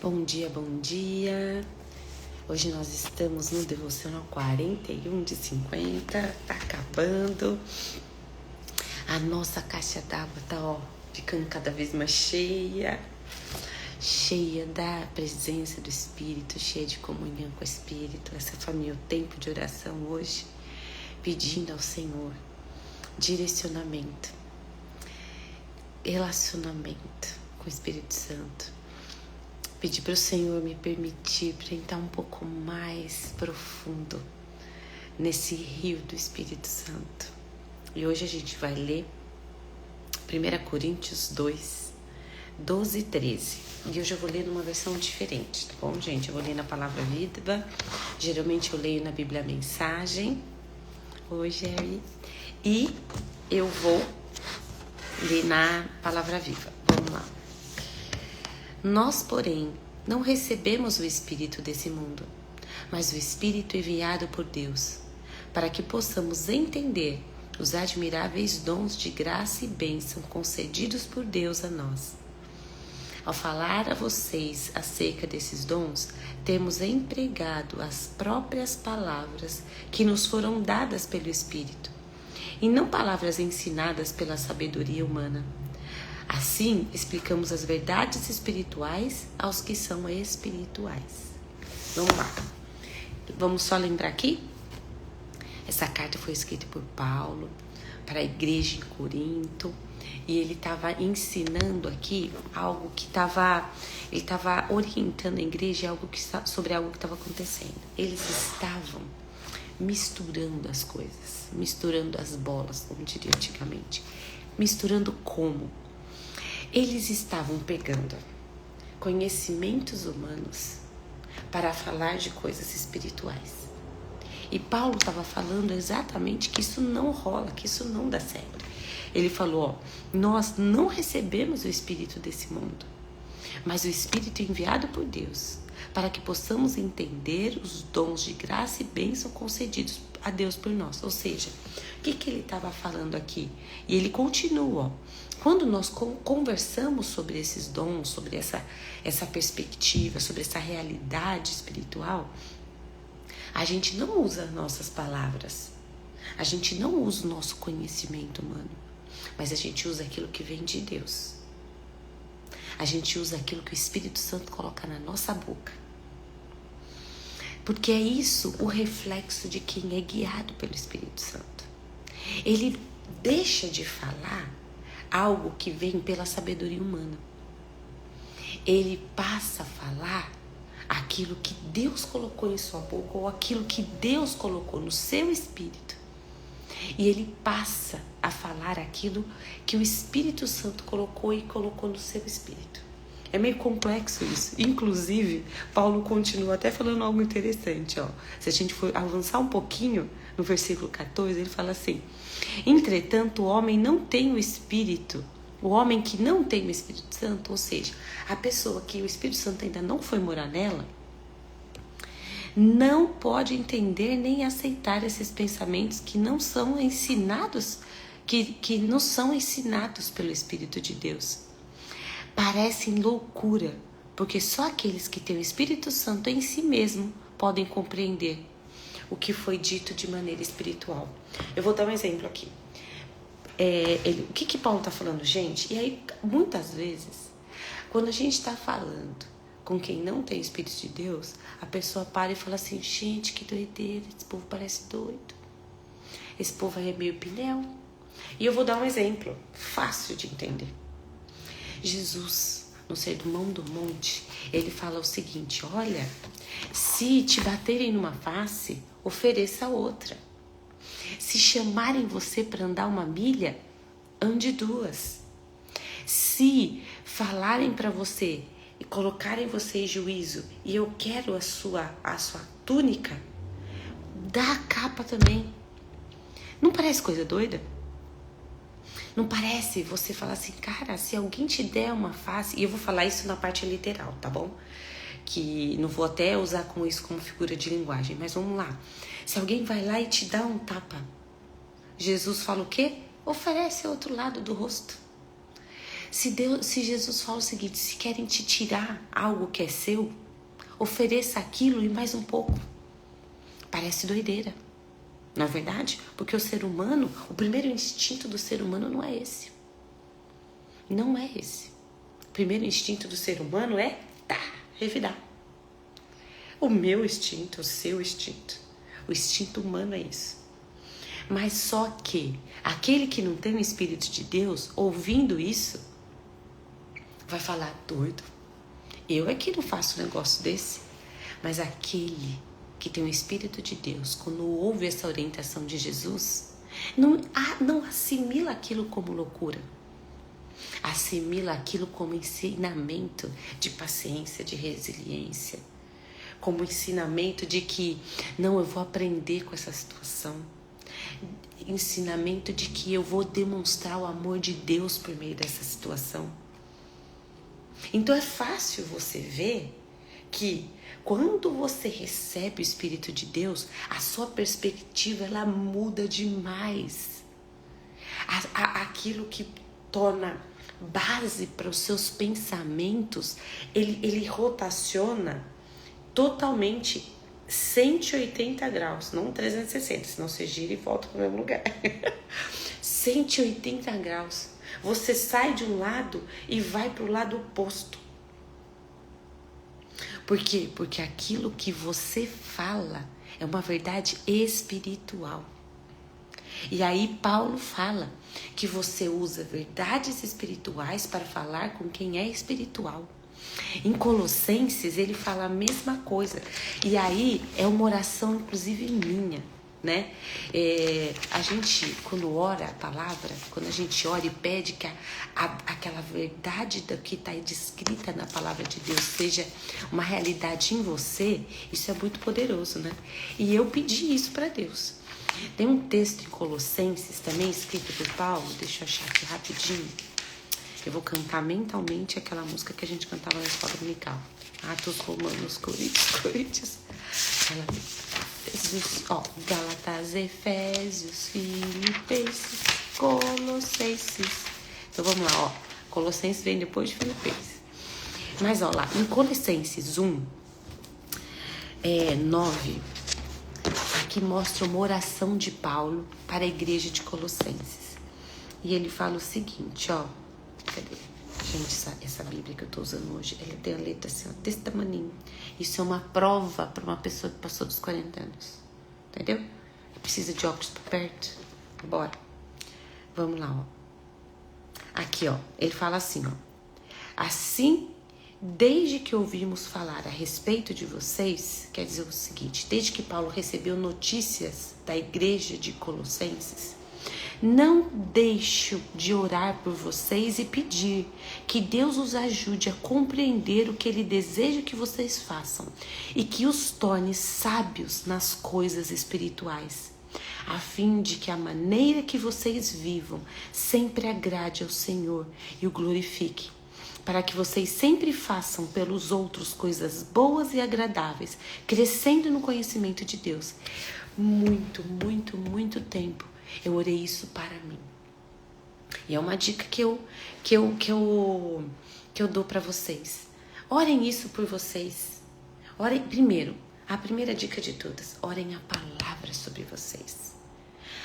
Bom dia, bom dia. Hoje nós estamos no Devocional 41 de 50. Tá acabando. A nossa caixa d'água tá, ficando cada vez mais cheia. Cheia da presença do Espírito, cheia de comunhão com o Espírito. Essa foi meu tempo de oração hoje, pedindo ao Senhor direcionamento, relacionamento com o Espírito Santo. Pedi para o Senhor me permitir para entrar um pouco mais profundo nesse rio do Espírito Santo. E hoje a gente vai ler 1 Coríntios 2, 12 e 13. E hoje eu vou ler numa versão diferente, tá bom, gente? Eu vou ler na Palavra Viva. Geralmente eu leio na Bíblia a Mensagem. Hoje e eu vou ler na Palavra Viva. Vamos lá. Nós, porém, não recebemos o Espírito desse mundo, mas o Espírito enviado por Deus, para que possamos entender os admiráveis dons de graça e bênção concedidos por Deus a nós. Ao falar a vocês acerca desses dons, temos empregado as próprias palavras que nos foram dadas pelo Espírito, e não palavras ensinadas pela sabedoria humana. Assim, explicamos as verdades espirituais aos que são espirituais. Vamos lá. Vamos só lembrar aqui? Essa carta foi escrita por Paulo para a igreja em Corinto. E ele estava ensinando aqui algo que ele estava orientando a igreja sobre algo que estava acontecendo. Eles estavam misturando as coisas, misturando as bolas, como diria antigamente. Misturando como? Eles estavam pegando conhecimentos humanos para falar de coisas espirituais. E Paulo estava falando exatamente que isso não rola, que isso não dá certo. Ele falou, nós não recebemos o Espírito desse mundo, mas o Espírito enviado por Deus, para que possamos entender os dons de graça e bênção concedidos a Deus por nós. Ou seja, o que ele estava falando aqui? E ele continua, quando nós conversamos sobre esses dons, sobre essa perspectiva, sobre essa realidade espiritual, a gente não usa nossas palavras, a gente não usa o nosso conhecimento humano, mas a gente usa aquilo que vem de Deus. A gente usa aquilo que o Espírito Santo coloca na nossa boca. Porque é isso o reflexo de quem é guiado pelo Espírito Santo. Ele deixa de falar algo que vem pela sabedoria humana. Ele passa a falar aquilo que Deus colocou em sua boca ou aquilo que Deus colocou no seu espírito. E ele passa a falar aquilo que o Espírito Santo colocou no seu espírito. É meio complexo isso. Inclusive, Paulo continua até falando algo interessante. Se a gente for avançar um pouquinho, no versículo 14, ele fala assim: entretanto, o homem não tem o Espírito. O homem que não tem o Espírito Santo, ou seja, a pessoa que o Espírito Santo ainda não foi morar nela, não pode entender nem aceitar esses pensamentos que não são ensinados, que não são ensinados pelo Espírito de Deus. Parecem loucura, porque só aqueles que têm o Espírito Santo em si mesmo podem compreender o que foi dito de maneira espiritual. Eu vou dar um exemplo aqui. O que Paulo está falando, gente? E aí, muitas vezes, quando a gente está falando com quem não tem o Espírito de Deus, a pessoa para e fala assim: gente, que doideira, esse povo parece doido, esse povo aí é meio pneu. E eu vou dar um exemplo fácil de entender. Jesus, no Sermão do Monte, ele fala o seguinte: olha, se te baterem numa face, ofereça outra. Se chamarem você para andar 1 milha, ande 2. Se falarem para você e colocarem você em juízo e eu quero a sua túnica, dá a capa também. Não parece coisa doida? Não parece você falar assim, cara, se alguém te der uma face, e eu vou falar isso na parte literal, tá bom? Que não vou até usar com isso como figura de linguagem, mas vamos lá. Se alguém vai lá e te dá um tapa, Jesus fala o quê? Oferece ao outro lado do rosto. Se Jesus fala o seguinte, se querem te tirar algo que é seu, ofereça aquilo e mais um pouco. Parece doideira, não é verdade? Porque o ser humano, o primeiro instinto do ser humano não é esse. Não é esse. O primeiro instinto do ser humano é revidar. O meu instinto, o seu instinto. O instinto humano é isso. Mas só que aquele que não tem o Espírito de Deus, ouvindo isso, vai falar, doido. Eu é que não faço um negócio desse. Mas aquele que tem o Espírito de Deus, quando ouve essa orientação de Jesus, não assimila aquilo como loucura. Assimila aquilo como ensinamento de paciência, de resiliência. Como ensinamento de que, não, eu vou aprender com essa situação. Ensinamento de que eu vou demonstrar o amor de Deus por meio dessa situação. Então é fácil você ver que quando você recebe o Espírito de Deus, a sua perspectiva ela muda demais. Aquilo que torna base para os seus pensamentos, ele rotaciona totalmente 180 graus, não 360, senão você gira e volta para o mesmo lugar. 180 graus. Você sai de um lado e vai para o lado oposto. Por quê? Porque aquilo que você fala é uma verdade espiritual. E aí Paulo fala que você usa verdades espirituais para falar com quem é espiritual. Em Colossenses ele fala a mesma coisa. E aí é uma oração inclusive minha, né? A gente, quando ora a palavra, quando a gente ora e pede que aquela verdade que está descrita na palavra de Deus seja uma realidade em você, isso é muito poderoso, né? E eu pedi isso para Deus. Tem um texto em Colossenses também escrito por Paulo, deixa eu achar aqui rapidinho. Eu vou cantar mentalmente aquela música que a gente cantava na escola dominical. Atos, Romanos, Coríntios. Gálatas, Efésios, Filipenses, Colossenses. Então vamos lá, Colossenses vem depois de Filipenses. Mas lá, em Colossenses 1, 9, aqui mostra uma oração de Paulo para a igreja de Colossenses. E ele fala o seguinte, cadê? Gente, essa Bíblia que eu tô usando hoje, ela tem a letra assim, desse tamaninho. Isso é uma prova para uma pessoa que passou dos 40 anos. Entendeu? Precisa de óculos por perto? Bora. Vamos lá, Aqui, ele fala assim, Assim, desde que ouvimos falar a respeito de vocês, quer dizer o seguinte, desde que Paulo recebeu notícias da igreja de Colossenses, não deixo de orar por vocês e pedir que Deus os ajude a compreender o que Ele deseja que vocês façam e que os torne sábios nas coisas espirituais, a fim de que a maneira que vocês vivam sempre agrade ao Senhor e o glorifique, para que vocês sempre façam pelos outros coisas boas e agradáveis, crescendo no conhecimento de Deus. Muito, muito, muito tempo eu orei isso para mim. E é uma dica que eu dou para vocês. Orem isso por vocês. Orem primeiro, a primeira dica de todas, orem a palavra sobre vocês.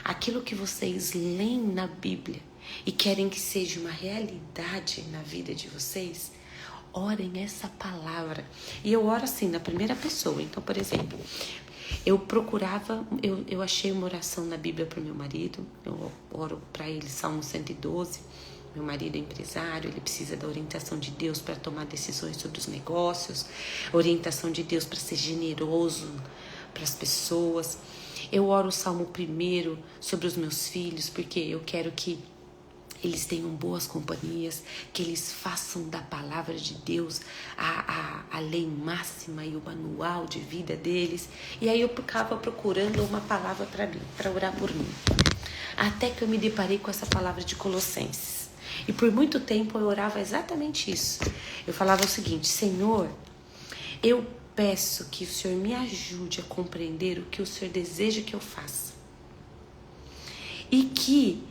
Aquilo que vocês leem na Bíblia e querem que seja uma realidade na vida de vocês, orem essa palavra. E eu oro assim, na primeira pessoa. Então, por exemplo, eu procurava, eu achei uma oração na Bíblia para o meu marido, eu oro para ele, Salmo 112, meu marido é empresário, ele precisa da orientação de Deus para tomar decisões sobre os negócios, orientação de Deus para ser generoso para as pessoas. Eu oro o Salmo 1 sobre os meus filhos, porque eu quero que eles tenham boas companhias, que eles façam da palavra de Deus a lei máxima e o manual de vida deles. E aí eu ficava procurando uma palavra para mim, para orar por mim. Até que eu me deparei com essa palavra de Colossenses. E por muito tempo eu orava exatamente isso. Eu falava o seguinte: Senhor, eu peço que o Senhor me ajude a compreender o que o Senhor deseja que eu faça. E que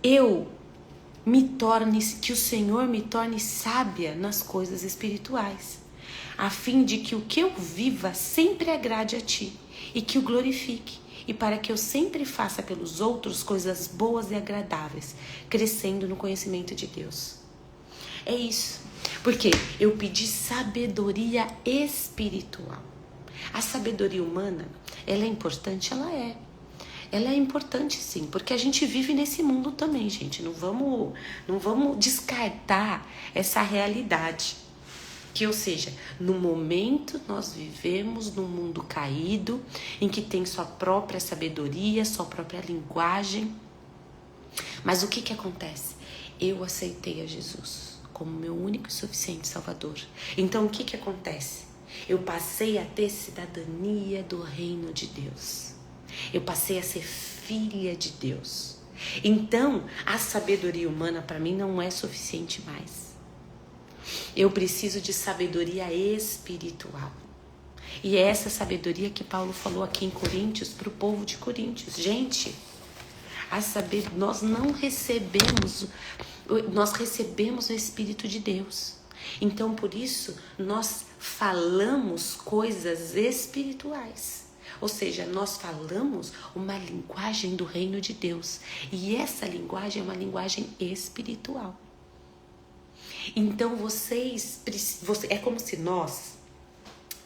eu que o Senhor me torne sábia nas coisas espirituais, a fim de que o que eu viva sempre agrade a Ti e que o glorifique, e para que eu sempre faça pelos outros coisas boas e agradáveis, crescendo no conhecimento de Deus. É isso, porque eu pedi sabedoria espiritual. A sabedoria humana, ela é importante? Ela é. Ela é importante sim, porque a gente vive nesse mundo também, gente. Não vamos descartar essa realidade. Que, ou seja, no momento nós vivemos num mundo caído, em que tem sua própria sabedoria, sua própria linguagem. Mas o que acontece? Eu aceitei a Jesus como meu único e suficiente Salvador. Então o que acontece? Eu passei a ter cidadania do reino de Deus. Eu passei a ser filha de Deus. Então, a sabedoria humana para mim não é suficiente mais. Eu preciso de sabedoria espiritual. E é essa sabedoria que Paulo falou aqui em Coríntios para o povo de Coríntios. Gente, nós recebemos o Espírito de Deus. Então, por isso, nós falamos coisas espirituais. Ou seja, nós falamos uma linguagem do reino de Deus. E essa linguagem é uma linguagem espiritual. Então, é como se nós...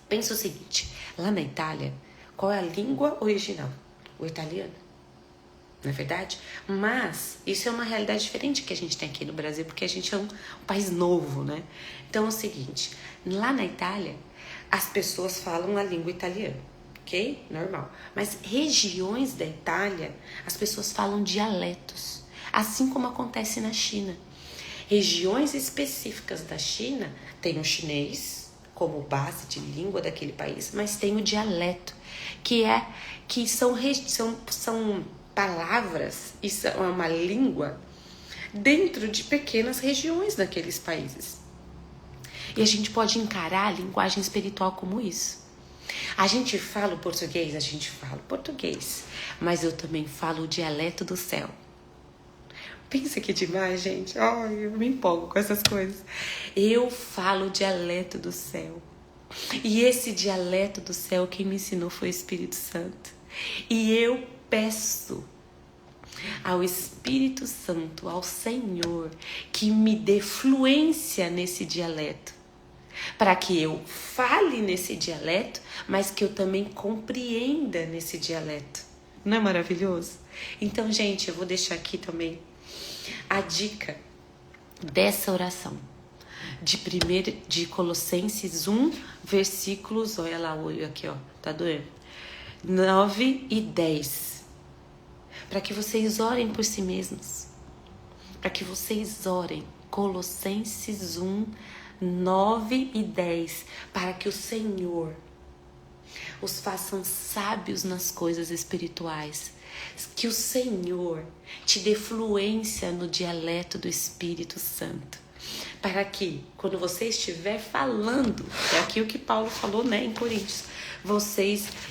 Pensa o seguinte, lá na Itália, qual é a língua original? O italiano. Não é verdade? Mas isso é uma realidade diferente que a gente tem aqui no Brasil, porque a gente é um país novo, né? Então é o seguinte, lá na Itália, as pessoas falam a língua italiana, ok? Normal. Mas regiões da Itália, as pessoas falam dialetos, assim como acontece na China. Regiões específicas da China tem o chinês como base de língua daquele país, mas tem o dialeto, que são palavras, isso é uma língua dentro de pequenas regiões daqueles países. E a gente pode encarar a linguagem espiritual como isso. A gente fala o português, mas eu também falo o dialeto do céu. Pensa que demais, gente. Eu me empolgo com essas coisas. Eu falo o dialeto do céu. E esse dialeto do céu, quem me ensinou foi o Espírito Santo. E eu peço ao Espírito Santo, ao Senhor, que me dê fluência nesse dialeto, para que eu fale nesse dialeto, mas que eu também compreenda nesse dialeto. Não é maravilhoso? Então, gente, eu vou deixar aqui também a dica dessa oração de Colossenses 1, versículos, olha lá o olho aqui, ó, tá doendo? 9 e 10. Para que vocês orem por si mesmos. Para que vocês orem. Colossenses 1, 9 e 10. Para que o Senhor os façam sábios nas coisas espirituais. Que o Senhor te dê fluência no dialeto do Espírito Santo. Para que, quando você estiver falando, é aqui o que Paulo falou, né, em Coríntios,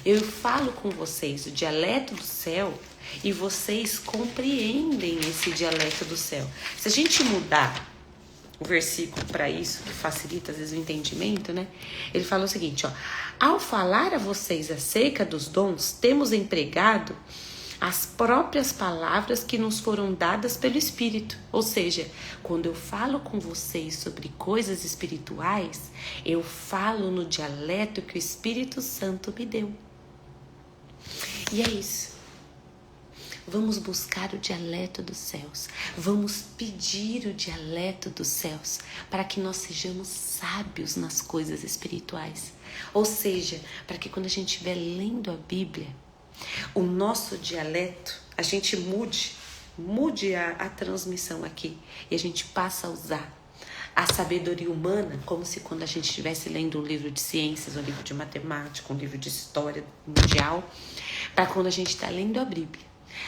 eu falo com vocês o dialeto do céu e vocês compreendem esse dialeto do céu. Se a gente mudar o versículo para isso, que facilita às vezes o entendimento, né? Ele fala o seguinte, ó: ao falar a vocês acerca dos dons, temos empregado as próprias palavras que nos foram dadas pelo Espírito. Ou seja, quando eu falo com vocês sobre coisas espirituais, eu falo no dialeto que o Espírito Santo me deu. E é isso. Vamos buscar o dialeto dos céus. Vamos pedir o dialeto dos céus para que nós sejamos sábios nas coisas espirituais. Ou seja, para que quando a gente estiver lendo a Bíblia, o nosso dialeto, a gente mude a transmissão aqui e a gente passa a usar a sabedoria humana como se quando a gente estivesse lendo um livro de ciências, um livro de matemática, um livro de história mundial, para quando a gente está lendo a Bíblia,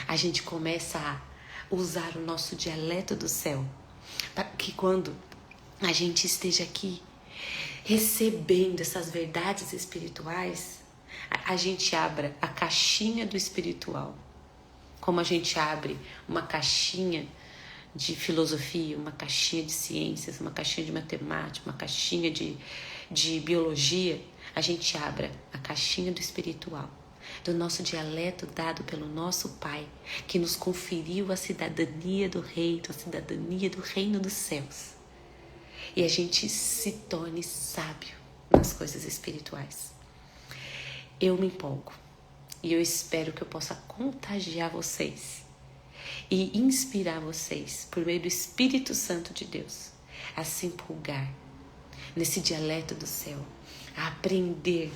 a gente começa a usar o nosso dialeto do céu, para que quando a gente esteja aqui recebendo essas verdades espirituais, a gente abra a caixinha do espiritual, como a gente abre uma caixinha de filosofia, uma caixinha de ciências, uma caixinha de matemática, uma caixinha de biologia, a gente abra a caixinha do espiritual, do nosso dialeto dado pelo nosso Pai, que nos conferiu a cidadania do reino, a cidadania do reino dos céus. E a gente se torne sábio nas coisas espirituais. Eu me empolgo e eu espero que eu possa contagiar vocês e inspirar vocês por meio do Espírito Santo de Deus a se empolgar nesse dialeto do céu, a aprender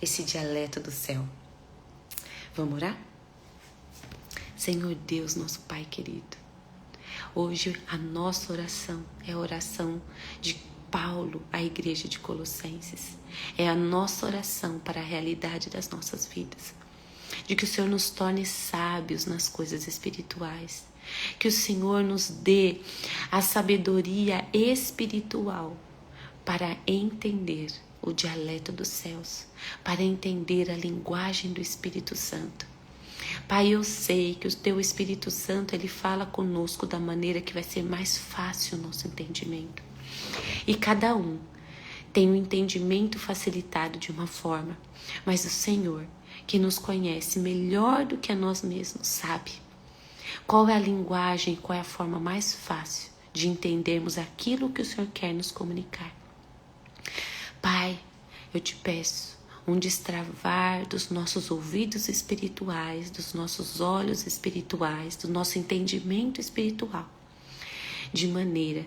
esse dialeto do céu. Vamos orar? Senhor Deus, nosso Pai querido, hoje a nossa oração é a oração de Paulo à igreja de Colossenses. É a nossa oração para a realidade das nossas vidas. De que o Senhor nos torne sábios nas coisas espirituais. Que o Senhor nos dê a sabedoria espiritual para entender o dialeto dos céus, para entender a linguagem do Espírito Santo. Pai, eu sei que o Teu Espírito Santo, Ele fala conosco da maneira que vai ser mais fácil o nosso entendimento. E cada um tem um entendimento facilitado de uma forma, mas o Senhor, que nos conhece melhor do que a nós mesmos, sabe qual é a linguagem, qual é a forma mais fácil de entendermos aquilo que o Senhor quer nos comunicar. Pai, eu te peço um destravar dos nossos ouvidos espirituais, dos nossos olhos espirituais, do nosso entendimento espiritual, de maneira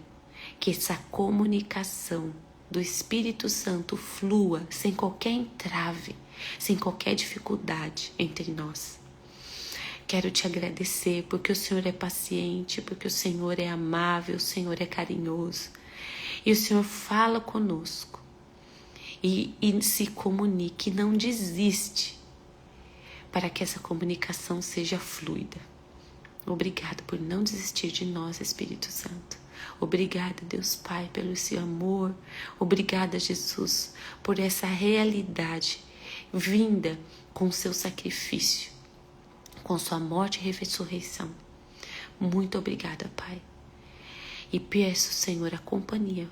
que essa comunicação do Espírito Santo flua sem qualquer entrave, sem qualquer dificuldade entre nós. Quero te agradecer porque o Senhor é paciente, porque o Senhor é amável, o Senhor é carinhoso. E o Senhor fala conosco e se comunique, não desiste, para que essa comunicação seja fluida. Obrigado por não desistir de nós, Espírito Santo. Obrigada, Deus Pai, pelo seu amor. Obrigada, Jesus, por essa realidade vinda com o seu sacrifício, com sua morte e ressurreição. Muito obrigada, Pai. E peço, Senhor, a companhia,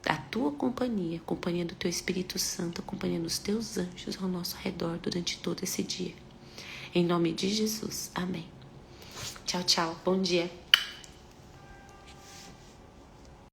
a tua companhia, a companhia do teu Espírito Santo, a companhia dos teus anjos ao nosso redor durante todo esse dia. Em nome de Jesus. Amém. Tchau, tchau. Bom dia.